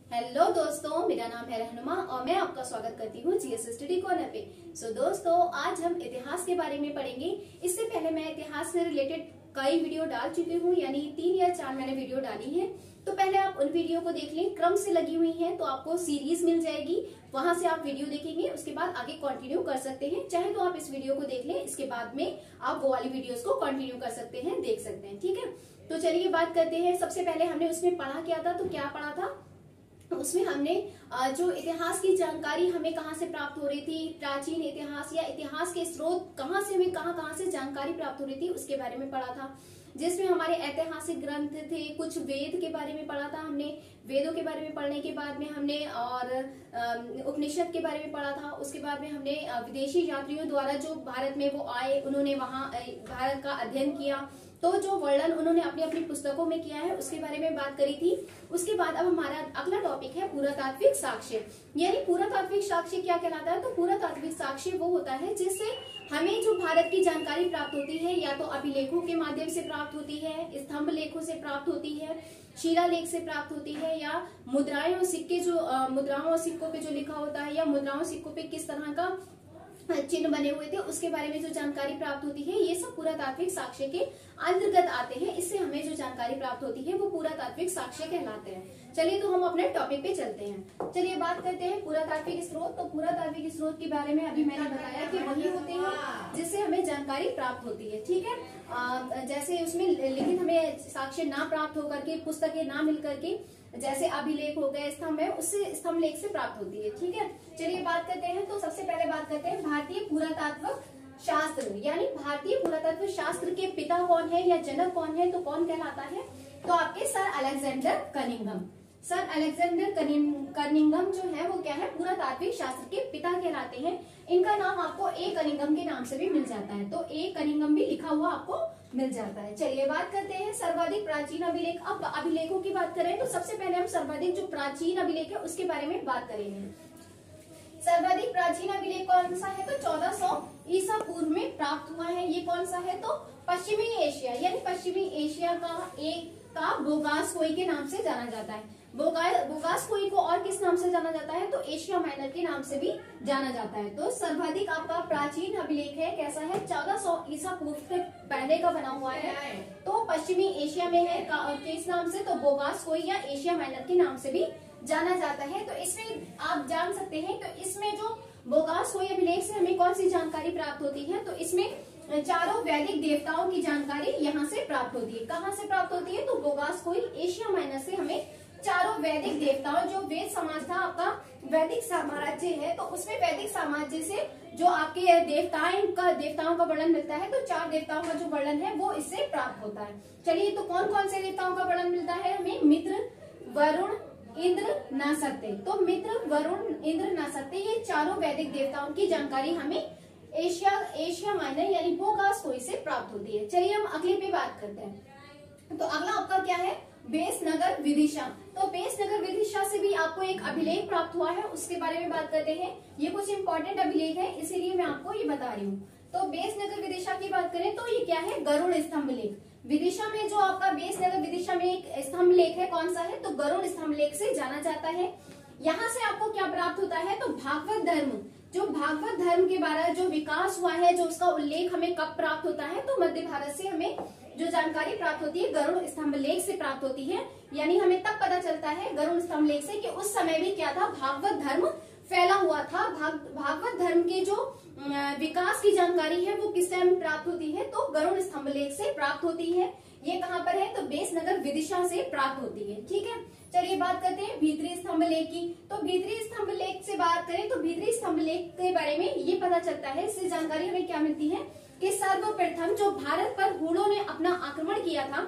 Hello दोस्तों, मेरा नाम है रहनुमा और मैं आपका स्वागत करती हूँ जीएस स्टडी कॉर्नर पे। दोस्तों, आज हम इतिहास के बारे में पढ़ेंगे। इससे पहले मैं इतिहास से रिलेटेड कई वीडियो डाल चुकी हूँ, यानी 3 या 4 मैंने वीडियो डाली है। तो पहले आप उन वीडियो को देख लें, क्रम से लगी हुई है, तो आपको सीरीज मिल जाएगी, वहां से आप वीडियो देखेंगे, उसके बाद आगे कंटिन्यू कर सकते हैं। चाहे तो आप इस वीडियो को देख लें, इसके बाद में आप वो वाली वीडियोस को कंटिन्यू कर सकते हैं, देख सकते हैं। ठीक है, तो चलिए बात करते हैं। सबसे पहले हमने उसमें पढ़ा क्या था, तो क्या पढ़ा था उसमें हमने जो इतिहास की जानकारी हमें कहाँ से प्राप्त हो रही थी, प्राचीन इतिहास या इतिहास के स्रोत कहाँ से हमें कहाँ से जानकारी प्राप्त हो रही थी, उसके बारे में पढ़ा था। जिसमें हमारे ऐतिहासिक ग्रंथ थे, कुछ वेद के बारे में पढ़ा था हमने। वेदों के बारे में पढ़ने के बाद में हमने और उपनिषद के बारे में पढ़ा था। उसके बाद में हमने विदेशी यात्रियों द्वारा जो भारत में वो आए, उन्होंने वहाँ भारत का अध्ययन किया, तो जो वर्णन उन्होंने अपनी अपनी पुस्तकों में किया है उसके बारे में बात करी थी। उसके बाद अब हमारा अगला टॉपिक है पुरातात्विक साक्ष्य। यानी पुरातात्विक साक्ष्य क्या कहलाता है, तो पुरातात्विक साक्ष्य वो होता है जिससे हमें जो भारत की जानकारी प्राप्त होती है, या तो अभिलेखों के माध्यम से प्राप्त होती है, स्तंभ लेखों से प्राप्त होती है, शिलालेख से प्राप्त होती है, या मुद्राएं और सिक्के जो मुद्राओं और सिक्कों पे जो लिखा होता है, या मुद्राओं सिक्कों पे किस तरह का चिन्ह बने हुए थे, उसके बारे में जो जानकारी प्राप्त होती है, ये सब पुरातात्विक साक्ष्य के अंतर्गत आते हैं। इससे हमें जो जानकारी प्राप्त होती है वो पुरातात्विक साक्ष्य कहलाते हैं। चलिए तो हम अपने टॉपिक पे चलते हैं। चलिए बात करते हैं पुरातात्विक स्रोत। तो पुरातात्विक स्रोत के बारे में अभी मैंने बताया कि वही होते हैं जिससे हमें जानकारी प्राप्त होती है। ठीक है, जैसे उसमें लिखित हमें साक्ष्य ना प्राप्त होकर के, पुस्तकें ना मिल करके, जैसे अभिलेख हो गए, स्तंभ है, उससे स्तंभ लेख से प्राप्त होती है। ठीक है, चलिए बात करते हैं। तो सबसे पहले बात करते हैं भारतीय पुरातत्व शास्त्र, यानी भारतीय पुरातत्व शास्त्र के पिता कौन है या जनक कौन है, तो कौन कहलाता है, तो आपके sir Alexander Cunningham. Sir Alexander Cunningham जो है वो क्या है, पुरातात्विक शास्त्र के पिता कहलाते हैं। इनका नाम आपको ए कनिंघम के नाम से भी मिल जाता है, तो ए कनिंघम भी लिखा हुआ आपको मिल जाता है। चलिए बात करते हैं सर्वाधिक प्राचीन अभिलेख। अब अभिलेखों की बात करें तो सबसे पहले हम सर्वाधिक जो प्राचीन अभिलेख है उसके बारे में बात करेंगे। सर्वाधिक प्राचीन अभिलेख कौन सा है, तो 1400 ईसा पूर्व में प्राप्त हुआ है। ये कौन सा है, तो पश्चिमी एशिया, यानी पश्चिमी एशिया का बोगासकोई के नाम से जाना जाता है। बोगासकोई को और किस नाम से जाना जाता है, तो एशिया माइनर के नाम से भी जाना जाता है। तो सर्वाधिक आपका प्राचीन अभिलेख है, कैसा है, 1400 ईसा पूर्व से पहले का बना हुआ है, तो पश्चिमी एशिया में है, किस नाम से, तो बोगासकोई या एशिया माइनर के नाम से भी जाना जाता है। तो इसमें आप जान सकते हैं, तो इसमें जो बोगासकोई अभिलेख से हमें कौन सी जानकारी प्राप्त होती है, तो इसमें चारों वैदिक देवताओं की जानकारी यहाँ से प्राप्त होती है। कहाँ से प्राप्त होती है, तो बोगासकोई एशिया माइनर से हमें चारों वैदिक देवताओं, जो वेद समाज था आपका, वैदिक साम्राज्य है, तो उसमें वैदिक साम्राज्य से जो आपके देवताओं का वर्णन मिलता है, तो 4 देवताओं का जो वर्णन है वो इससे प्राप्त होता है। चलिए तो कौन कौन से देवताओं का वर्णन मिलता है हमें, मित्र, वरुण, इंद्र, नासत्ते। तो मित्र, वरुण, इंद्र, नासत्ते, ये चारों वैदिक देवताओं की जानकारी हमें एशिया माइनर यानी बोगासकोई से प्राप्त होती है। चलिए हम अगले पे बात करते हैं। तो अगला आपका क्या है, बेसनगर विदिशा। तो बेसनगर विदिशा से भी आपको एक अभिलेख प्राप्त हुआ है, उसके बारे में बात करते हैं। ये कुछ इंपॉर्टेंट अभिलेख है, इसीलिए मैं आपको ये बता रही हूँ। तो बेसनगर विदिशा की बात करें तो ये क्या है, गरुड़ स्तंभ लेख। विदिशा में जो आपका बेसनगर विदिशा में एक स्तंभ लेख है, कौन सा है, तो गरुड़ स्तंभ लेख से जाना जाता है। यहाँ से आपको क्या प्राप्त होता है, तो भागवत धर्म, जो भागवत धर्म के बारे जो विकास हुआ है, जो उसका उल्लेख हमें कब प्राप्त होता है, तो मध्य भारत से हमें जो जानकारी प्राप्त होती है गरुड़ स्तंभ लेख से प्राप्त होती है। यानी हमें तब पता चलता है गरुड़ स्तंभ लेख से कि उस समय भी क्या था, भागवत धर्म फैला हुआ था। भागवत धर्म के जो विकास की जानकारी है वो किस टाइम प्राप्त होती है, तो गरुड़ स्तंभ लेख से प्राप्त होती है। ये कहाँ पर है, तो बेसनगर विदिशा से प्राप्त होती है। ठीक है, चलिए बात करते हैं भीतरी स्तंभ लेख की। तो भीतरी स्तंभ लेख से बात करें तो भीतरी स्तंभ लेख के बारे में ये पता चलता है, इससे जानकारी हमें क्या मिलती है कि सर्वप्रथम जो भारत पर हुणों ने अपना आक्रमण किया था,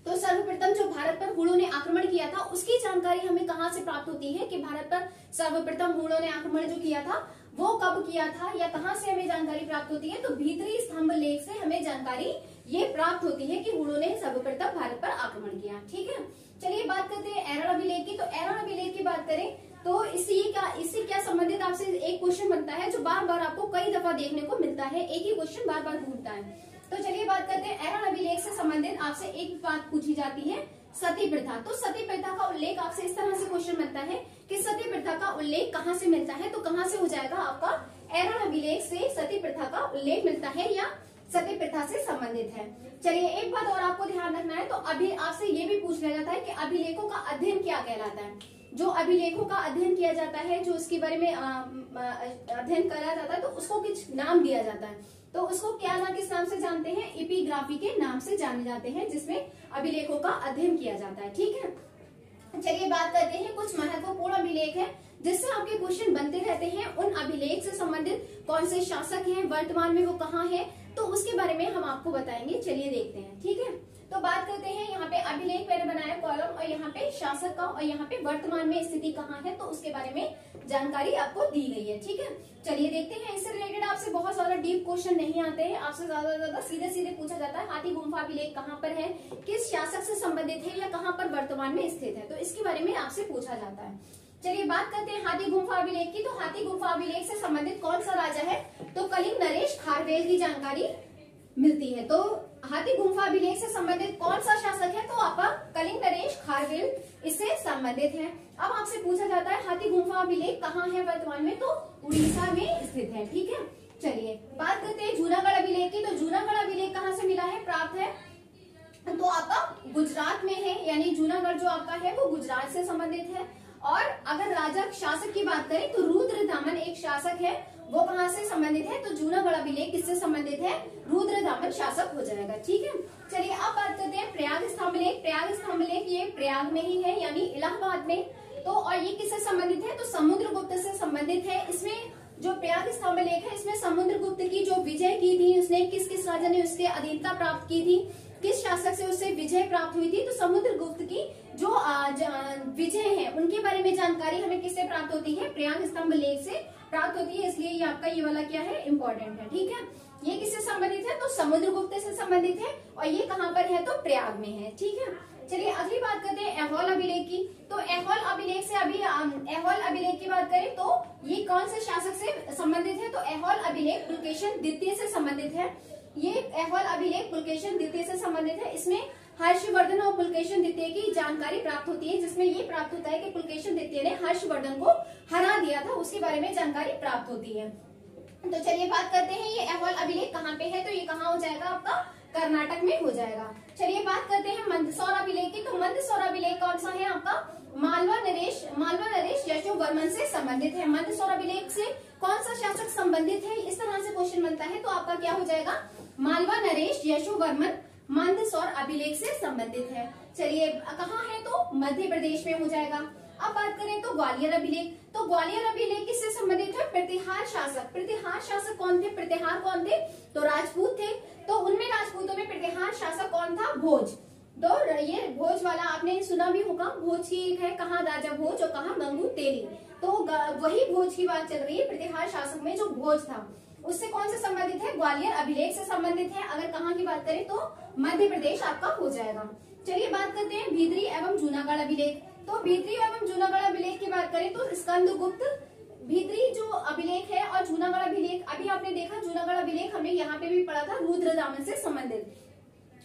तो सर्वप्रथम जो भारत पर हुणों ने आक्रमण किया था उसकी जानकारी हमें कहाँ से प्राप्त होती है कि भारत पर सर्वप्रथम हुणों ने आक्रमण जो किया था वो कब किया था, या कहाँ से हमें जानकारी प्राप्त होती है, तो भीतरी स्तंभ लेख से हमें जानकारी ये प्राप्त होती है कि हुणों ने सर्वप्रथम भारत पर आक्रमण किया। ठीक है, चलिए बात करते हैं एरन अभिलेख की। तो एरन अभिलेख की बात करें तो इससे क्या संबंधित आपसे एक क्वेश्चन बनता है जो बार बार आपको कई दफा देखने को मिलता है, एक ही क्वेश्चन बार बार घूमता है। तो चलिए बात करते हैं एरन अभिलेख से संबंधित आपसे एक बात पूछी जाती है सती प्रथा। तो सती प्रथा का उल्लेख आपसे इस तरह से क्वेश्चन बनता है कि सती प्रथा का उल्लेख कहाँ से मिलता है, तो कहाँ से हो जाएगा आपका एरन अभिलेख से सती प्रथा का उल्लेख मिलता है या सती प्रथा से संबंधित है। चलिए एक बात और आपको ध्यान रखना है, तो अभी आपसे ये भी पूछ लिया जाता है कि अभिलेखों का अध्ययन क्या कहलाता है। जो अभिलेखों का अध्ययन किया जाता है, जो उसके बारे में अध्ययन करा जाता है, तो उसको कुछ नाम दिया जाता है। तो उसको क्या ना किस नाम से जानते हैं, एपिग्राफी के नाम से जाने जाते हैं, जिसमें अभिलेखों का अध्ययन किया जाता है। ठीक है, चलिए बात करते हैं कुछ महत्वपूर्ण अभिलेख है जिससे आपके क्वेश्चन बनते रहते हैं। उन अभिलेख से संबंधित कौन से शासक हैं, वर्तमान में वो कहाँ है, तो उसके बारे में हम आपको बताएंगे। चलिए देखते हैं। ठीक है, तो बात करते हैं यहाँ पे अभिलेख मैंने बनाया कॉलम, और यहाँ पे शासक का, और यहाँ पे वर्तमान में स्थिति कहाँ है, तो उसके बारे में जानकारी आपको दी गई है। ठीक है, चलिए देखते हैं। इससे रिलेटेड आपसे बहुत ज्यादा डीप क्वेश्चन नहीं आते हैं, आपसे ज्यादा सीधे सीधे पूछा जाता है हाथी गुम्फा अभिलेख कहाँ पर है, किस शासक से संबंधित है, या कहाँ पर वर्तमान में स्थित है, तो इसके बारे में आपसे पूछा जाता है। चलिए बात करते हैं हाथी गुम्फा अभिलेख की। तो हाथी गुम्फा अभिलेख से संबंधित कौन सा राजा है, तो कलिंग नरेश खारवेल की जानकारी मिलती है। तो हाथी गुम्फा अभिलेख से संबंधित कौन सा शासक है, तो आपका कलिंग नरेश खारवेल इससे संबंधित है। अब आपसे पूछा जाता है हाथी गुम्फा अभिलेख कहाँ है वर्तमान में, तो उड़ीसा में स्थित है। ठीक है, चलिए बात करते हैं जूनागढ़ अभिलेख की। तो जूनागढ़ अभिलेख कहाँ से मिला है, प्राप्त है, तो आपका गुजरात में है, यानी जूनागढ़ जो आपका है वो गुजरात से संबंधित है। और अगर राजा शासक की बात करें तो रुद्रदामन एक शासक है, वो कहाँ से संबंधित है, तो जूनागढ़ अभिलेख किससे संबंधित है, रुद्रदामन शासक हो जाएगा। ठीक है, चलिए अब बात करते हैं प्रयाग स्तंभलेख। प्रयाग स्तंभलेख ये प्रयाग में ही है, यानी इलाहाबाद में। तो और ये किससे संबंधित है, तो समुद्रगुप्त से संबंधित है। इसमें जो प्रयाग स्तंभलेख है, इसमें समुद्रगुप्त की जो विजय की थी उसने, किस किस राजा ने उसके अधीनता प्राप्त की थी, किस शासक से उससे विजय प्राप्त हुई थी, तो समुद्रगुप्त की जो विजय है उनके बारे में जानकारी हमें किससे प्राप्त होती है, प्रयाग स्तंभलेख से प्राप्त होती है। इसलिए ये आपका ये वाला क्या है, इम्पोर्टेंट है। ठीक है, ये किससे संबंधित है, तो समुद्रगुप्त से संबंधित है, और ये कहाँ पर है, तो प्रयाग में है। ठीक है, चलिए अगली बात करते हैं ऐहोल अभिलेख की। तो ऐहोल अभिलेख से अभी ऐहोल अभिलेख की बात करें तो ये कौन से शासक से संबंधित है, तो ऐहोल अभिलेख पुलकेशिन द्वितीय से संबंधित है। ये ऐहोल अभिलेख पुलकेशिन द्वितीय से संबंधित है। इसमें हर्षवर्धन और पुलकेशिन द्वितीय की जानकारी प्राप्त होती है, जिसमें ये प्राप्त होता है कि पुलकेशिन द्वितीय ने हर्षवर्धन को हरा दिया था, उसके बारे में जानकारी प्राप्त होती है। तो चलिए बात करते हैं ये ऐहोल अभिलेख कहाँ पे है, तो ये कहाँ हो जाएगा, आपका कर्नाटक में हो जाएगा। चलिए बात करते हैं मंदसौर अभिलेख की। तो मंदसौर अभिलेख कौन सा है, आपका मालवा नरेश यशोवर्मन से संबंधित है। मंदसौर अभिलेख से कौन सा शासक संबंधित है, इस तरह से क्वेश्चन बनता है, तो आपका क्या हो जाएगा, मालवा नरेश यशोवर्मन मंदसौर अभिलेख से संबंधित है। चलिए कहाँ है, तो मध्य प्रदेश में हो जाएगा। अब बात करें तो ग्वालियर अभिलेख। तो ग्वालियर अभिलेख किससे संबंधित है, प्रतिहार शासक। प्रतिहार शासक कौन थे, प्रतिहार कौन थे, तो राजपूत थे। तो उनमें राजपूतों में प्रतिहार शासक कौन था, भोज। तो ये भोज वाला आपने सुना भी होगा, भोज की है, कहाँ राजा भोज और कहाँ गंगू तेली। तो वही भोज की बात चल रही है, प्रतिहार शासक में जो भोज था उससे कौन से संबंधित है, ग्वालियर अभिलेख से संबंधित है। अगर कहाँ की बात करें तो मध्य प्रदेश आपका हो जाएगा। चलिए बात करते हैं भीतरी एवं जूनागढ़ अभिलेख। तो भीतरी एवं जूनागढ़ अभिलेख की बात करें तो स्कंदगुप्त भीतरी जो अभिलेख है और जूनागढ़ अभिलेख, अभी आपने देखा जूनागढ़ अभिलेख हमने यहाँ पे भी पढ़ा था, रुद्रदामन से संबंधित।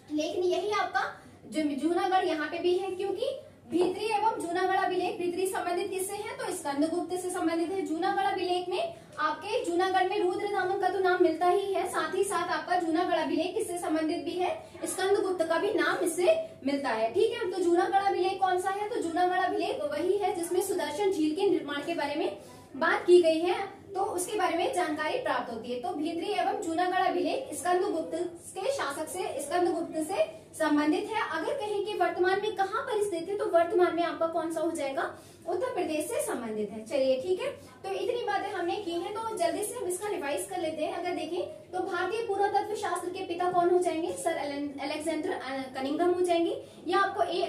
लेकिन यही आपका जो जूनागढ़ यहाँ पे भी है, क्योंकि भीतरी एवं जूनागढ़ अभिलेख, भीतरी संबंधित किससे है, तो स्कंदगुप्त से संबंधित है। जूनागढ़ अभिलेख में आपके जूनागढ़ में रुद्रदामन का तो नाम मिलता ही है, साथ ही साथ आपका जूनागढ़ अभिलेख किससे संबंधित भी है, स्कंदगुप्त का भी नाम इससे मिलता है। ठीक है, तो जूनागढ़ अभिलेख कौन सा है, तो जूनागढ़ अभिलेख वही है जिसमें सुदर्शन झील के निर्माण के बारे में बात की गई है, तो उसके बारे में जानकारी प्राप्त होती है। तो भीतरी एवं जूनागढ़ अभिलेख स्कंदगुप्त के शासक से, स्कंदगुप्त से संबंधित है। अगर कहें कि वर्तमान में कहाँ पर स्थित है, तो वर्तमान में आपका कौन सा हो जाएगा, उत्तर प्रदेश से संबंधित है। चलिए ठीक है, तो इतनी बातें हमने की हैं, तो जल्दी से हम इसका रिवाइज कर लेते हैं। अगर देखें तो भारतीय पुरातत्व शास्त्र के पिता कौन हो जाएंगे, सर अलेक्जेंडर कनिंघम हो जाएंगे, या आपको ए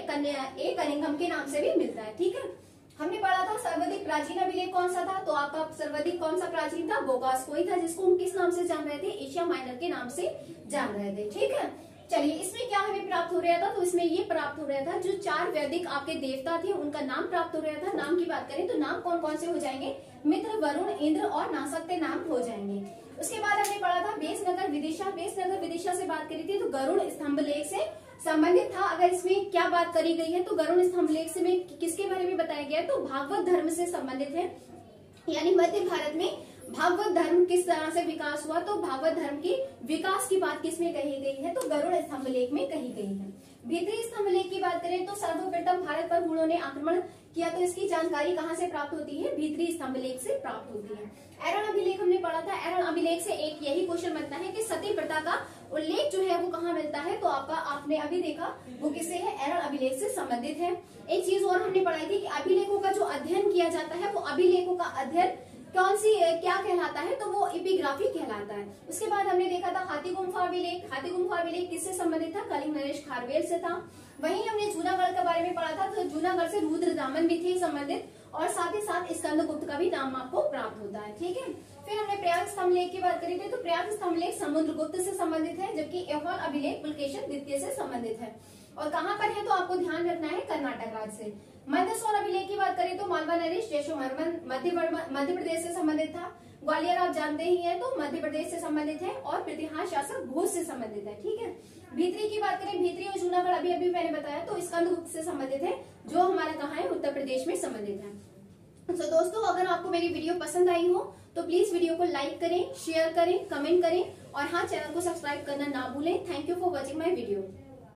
कनिंघम के नाम से भी मिलता है। ठीक है, हमने पढ़ा था सर्वाधिक प्राचीन अभिलेख कौन सा था, तो आपका सर्वाधिक कौन सा प्राचीन था, बोगासकोई था, जिसको हम किस नाम से जान रहे थे, एशिया माइनर के नाम से जान रहे थे। ठीक है, चलिए इसमें क्या हमें प्राप्त हो रहा था, तो इसमें ये प्राप्त हो रहा था जो 4 वैदिक आपके देवता थे उनका नाम प्राप्त हो रहा था। नाम की बात करें तो नाम कौन कौन से हो जाएंगे, मित्र, वरुण, इंद्र और नासकते नाम हो जाएंगे। उसके बाद हमने पढ़ा था बेसनगर विदिशा। बेसनगर विदिशा से बात करी थी तो गरुड़ स्तंभलेख से संबंधित था। अगर इसमें क्या बात करी गई है तो गरुड़ स्तंभ लेख से में किसके बारे में बताया गया है, तो भागवत धर्म से संबंधित है। यानी मध्य भारत में भागवत धर्म किस तरह से विकास हुआ, तो भागवत धर्म के विकास की बात किसमें कही गई है, तो गरुड़ स्तंभ लेख में कही गई है। भीतरी स्तंभ लेख की बात करें तो सर्वप्रथम भारत पर हुणों ने आक्रमण किया, तो इसकी जानकारी कहाँ से प्राप्त होती है, भीतरी स्तंभ लेख से प्राप्त होती है। एरण अभिलेख हमने पढ़ा था। एरण अभिलेख से एक यही क्वेश्चन बनता है कि सती प्रथा का उल्लेख जो है वो कहाँ मिलता है, तो आपने अभी देखा वो किससे है, एरण अभिलेख से संबंधित है। एक चीज और हमने पढ़ाई थी कि अभिलेखों का जो अध्ययन किया जाता है वो अभिलेखों का अध्ययन कौन सी क्या कहलाता है, तो वो एपिग्राफी कहलाता है। उसके बाद हमने देखा था हाथी गुम्फा अभिलेख। हाथी गुम्फा अभिलेख किससे संबंधित था, कलिंग नरेश खारवेल से था। वहीं हमने जूनागढ़ के बारे में पढ़ा था, तो जूनागढ़ से रुद्रदामन भी थे संबंधित, और साथ ही साथ स्कंदगुप्त का भी नाम आपको प्राप्त होता है। ठीक है, फिर हमने प्रयाग स्तंभ लेख की बात करी थी, तो प्रयाग स्तंभ लेख समुद्रगुप्त से संबंधित है, जबकि ऐहोल अभिलेख पुलकेशिन द्वितीय से संबंधित है। और कहाँ पर है, तो आपको ध्यान रखना है कर्नाटक राज्य से। मंदसौर अभिलेख की बात करें तो मालवा नरेश जैसलमेर मध्य प्रदेश से संबंधित था। ग्वालियर आप जानते ही हैं, तो मध्य प्रदेश से संबंधित है, और प्रतिहार शासक भोज से संबंधित है। ठीक है, भीतरी की बात करें, भीतरी और जूनागढ़ अभी मैंने बताया, तो स्कंदगुप्त से संबंधित है, जो हमारा कहाँ है, उत्तर प्रदेश में संबंधित है। तो दोस्तों, अगर आपको मेरी वीडियो पसंद आई हो तो प्लीज वीडियो को लाइक करें, शेयर करें, कमेंट करें, और हाँ, चैनल को सब्सक्राइब करना ना भूलें। Thank you for watching my video.